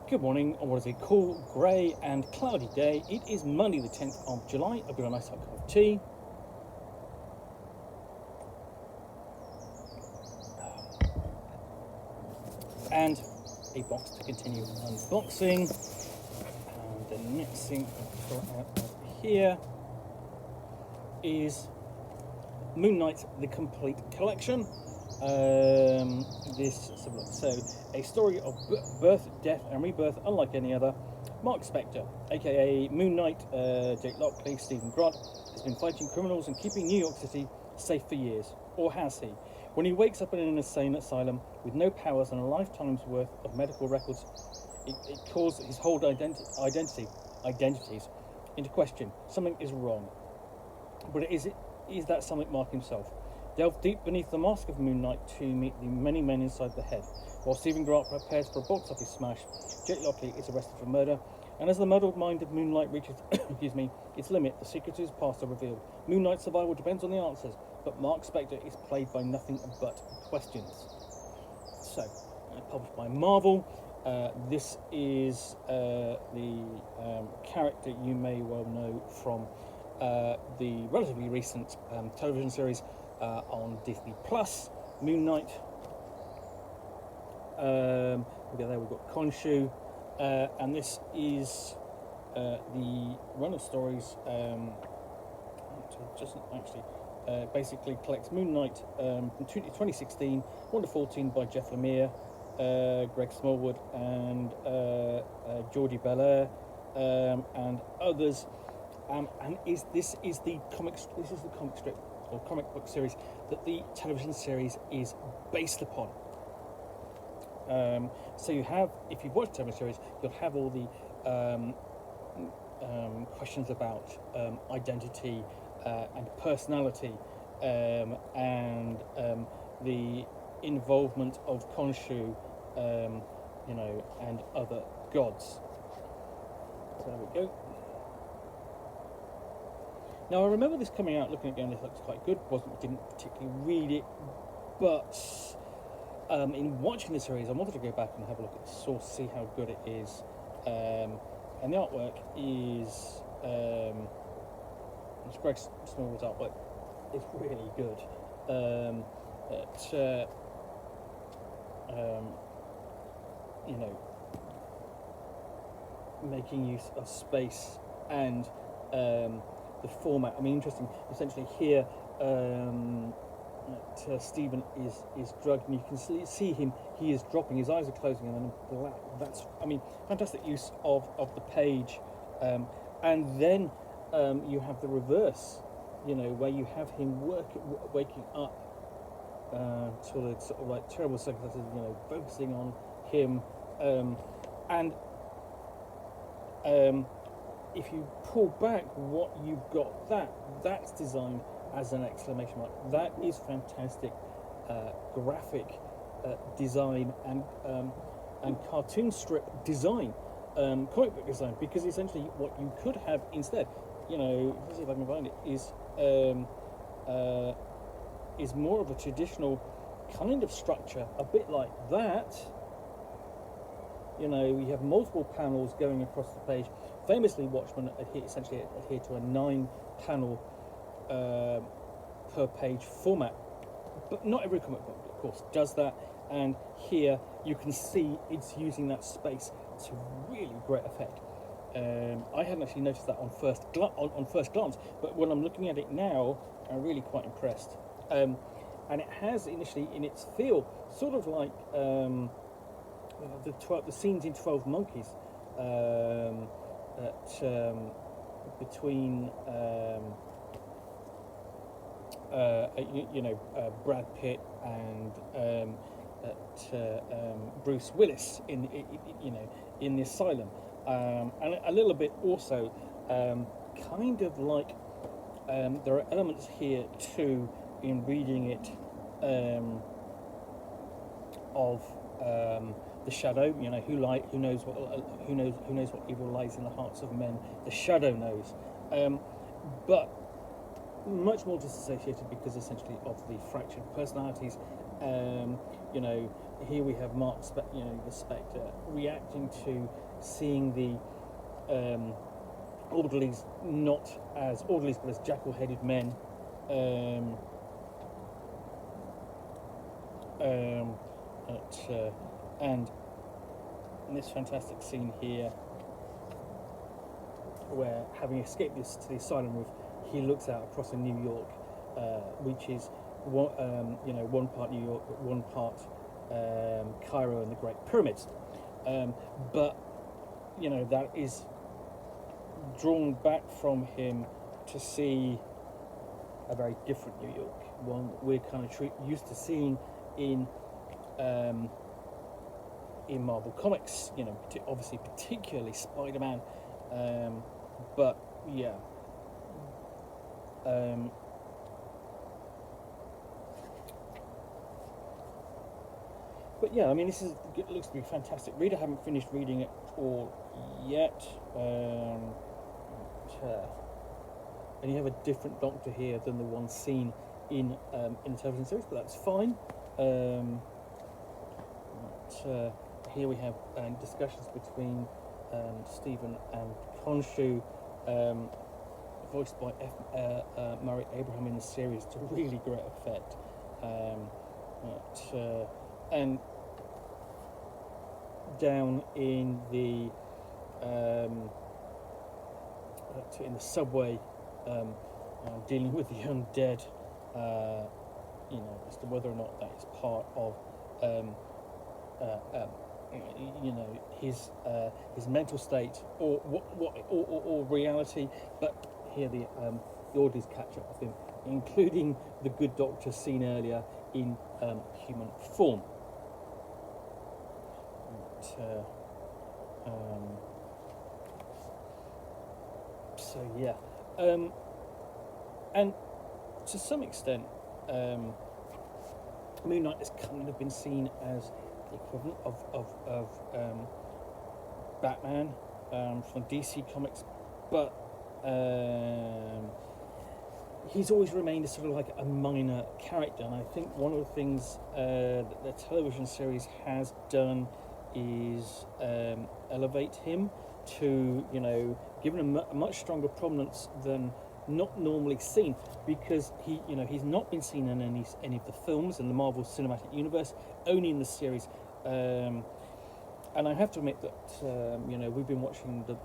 Good morning on what is a cool, grey and cloudy day. It is Monday the 10th of July. I've got a nice hot cup of tea. And a box to continue unboxing. And the next thing I'll pull out of here is Moonknight, the complete collection. So a story of birth, death and rebirth unlike any other. Mark Spector, aka Moonknight, Jake Lockley, Stephen Grant, has been fighting criminals and keeping New York City safe for years. Or has he? When he wakes up in an insane asylum with no powers and a lifetime's worth of medical records, it calls his whole identities into question. Something is wrong. But is that something Mark himself? Delve deep beneath the mask of Moonknight to meet the many men inside the head. While Stephen Grant prepares for a box office smash, Jake Lockley is arrested for murder, and as the muddled mind of Moonknight reaches its limit, the secrets of his past are revealed. Moonknight's survival depends on the answers, but Mark Spector is plagued by nothing but questions. So, published by Marvel. This is the character you may well know from the relatively recent television series on Disney Plus, Moonknight. We've got Khonshu, and this is the run of stories. It doesn't actually basically collects Moonknight from 2016, 1 to 14 by Jeff Lemire, Greg Smallwood, and Geordie Belair, and others. And this is the comic strip or comic book series that the television series is based upon. So you have, if you've watched the television series, you'll have all the questions about identity and personality, and the involvement of Khonshu, and other gods. So there we go. Now I remember this coming out, looking at it going, this looks quite good. Didn't particularly read it, but in watching the series, I wanted to go back and have a look at the source, see how good it is. And the artwork is it's Greg Smallwood's artwork. It's really good. Making use of space and the format. I mean, interesting. Essentially, here Stephen is drugged, and you can see him. He is dropping. His eyes are closing, and then black. That's, fantastic use of the page. And then you have the reverse. Where you have him waking up sort of like terrible circumstances. Focusing on him, and if you pull back, what you've got, that's designed as an exclamation mark. That is fantastic graphic design and cartoon strip design, comic book design, because essentially what you could have instead, let's see if I can find it, is more of a traditional kind of structure, a bit like that. We have multiple panels going across the page. Famously, Watchmen essentially adhere to a 9-panel per page format, but not every comic book, of course, does that. And here you can see it's using that space to really great effect. I hadn't actually noticed that on first glance, but when I'm looking at it now, I'm really quite impressed. And it has initially in its feel sort of like the scenes in 12 Monkeys, between Brad Pitt and Bruce Willis in the asylum, and a little bit also kind of like there are elements here too in reading it of the shadow. Who knows what evil lies in the hearts of men. The shadow knows, but much more disassociated because essentially of the fractured personalities. here we have Mark, the Spectre, reacting to seeing the orderlies not as orderlies but as jackal-headed men. And in this fantastic scene here, where having escaped to the asylum roof, he looks out across a New York, which is one part New York, but one part Cairo and the Great Pyramids. But that is drawn back from him to see a very different New York, one that we're kind of used to seeing in Marvel Comics, obviously particularly Spider-Man, but yeah. But yeah, I mean, it looks to be a fantastic read. I haven't finished reading it all yet. And you have a different Doctor here than the one seen in the television series, but that's fine. Here we have discussions between Stephen and Khonshu, voiced by Murray Abraham in the series, to really great effect. And down in the subway, dealing with the undead, as to whether or not that is part of his mental state or reality. But here the orderlies catch up with him, including the good Doctor seen earlier in human form. So yeah, and to some extent, Moonknight has kind of been seen as the equivalent of Batman from DC Comics, but he's always remained a sort of like a minor character, and I think one of the things that the television series has done is elevate him to, given him a much stronger prominence than not normally seen, because he's not been seen in any of the films in the Marvel Cinematic Universe, only in the series. And I have to admit that we've been watching the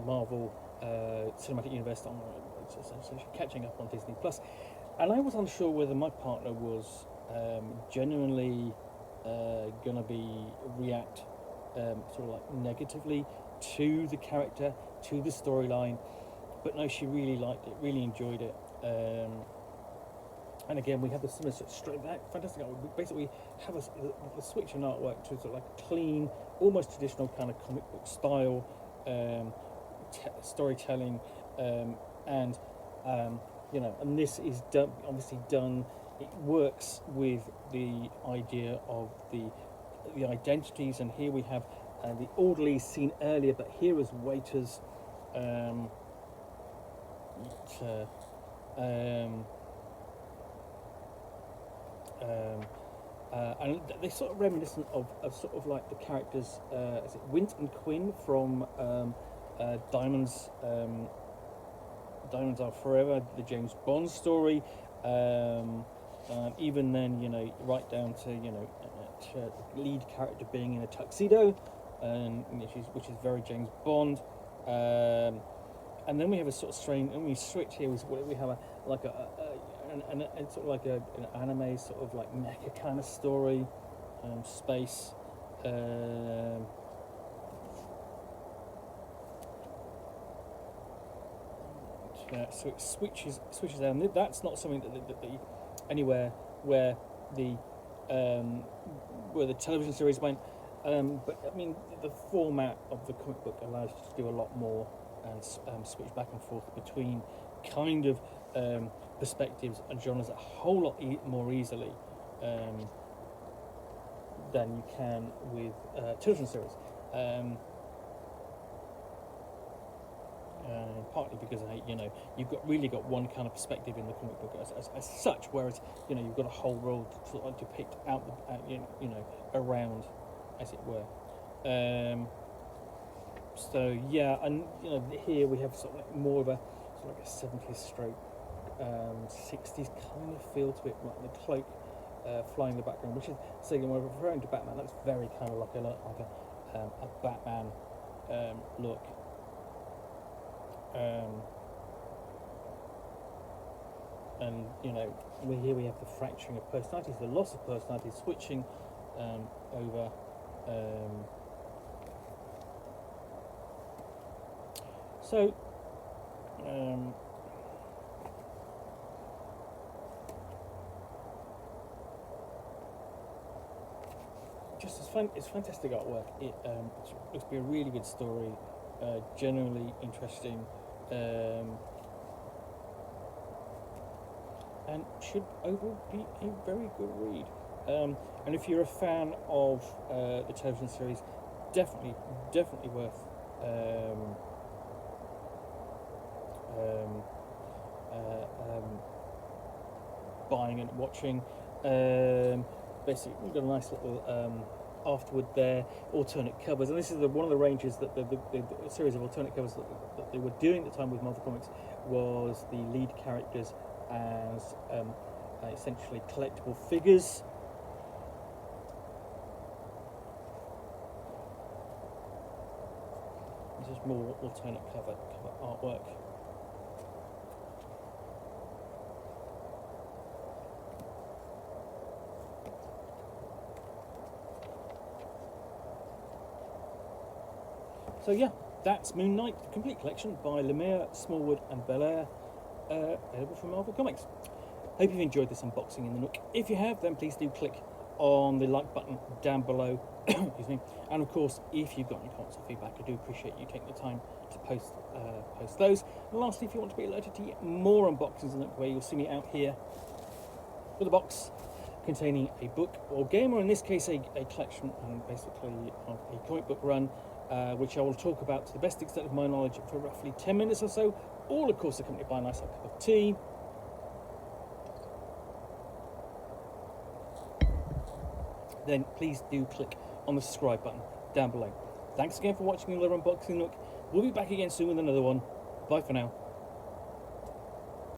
Marvel Cinematic Universe on essentially catching up on Disney Plus, and I was unsure whether my partner was genuinely going to react sort of like negatively to the character, to the storyline. But no, she really liked it, really enjoyed it. And again, we have the similar fantastic artwork. Basically, we have a switch in artwork to sort of like a clean, almost traditional kind of comic book style storytelling, and this is obviously done. It works with the idea of the identities, and here we have the orderlies seen earlier, but here as waiters. And they're sort of reminiscent of sort of like the characters, is it Wint and Quinn from Diamonds Are Forever, the James Bond story. Even then, right down to the lead character being in a tuxedo, which is very James Bond. And then we have a sort of strange, and we switch here. We have sort of like an anime sort of like mecha kind of story, space. So it switches down. That's not something that anywhere where the television series went. But I mean, the format of the comic book allows you to do a lot more and switch back and forth between kind of perspectives and genres a whole lot more easily than you can with television series. partly because you know, you've really got one kind of perspective in the comic book as such, whereas you know, you've got a whole world to sort of depict out the you know, around, as it were. So yeah, and you know, here we have sort of like more of a sort of like a 70s stroke 60s kind of feel to it, like the cloak flying in the background, which is, so when we're referring to Batman, that's very kind of like a Batman look. And you know, here we have the fracturing of personalities, the loss of personalities, switching over. So just as fun, it's fantastic artwork. It looks to be a really good story, generally interesting, and should overall be a very good read. And if you're a fan of the television series, definitely worth buying and watching. Basically, we've got a nice little afterward there, alternate covers, and this is one of the ranges that the series of alternate covers that they were doing at the time with Marvel Comics was the lead characters as essentially collectible figures. This is more alternate cover artwork. So yeah, that's Moonknight, the complete collection by Lemire, Smallwood and Belair, available from Marvel Comics. Hope you've enjoyed this unboxing in the Nook. If you have, then please do click on the like button down below. Excuse me. And of course, if you've got any comments or feedback, I do appreciate you taking the time to post those. And lastly, if you want to be alerted to more unboxings in the Nook, where you'll see me out here with a box containing a book or game, or in this case, a collection and basically of a comic book run, which I will talk about to the best extent of my knowledge for roughly 10 minutes or so, all of course accompanied by a nice cup of tea. Then please do click on the subscribe button down below. Thanks again for watching another unboxing Nook. We'll be back again soon with another one. Bye for now.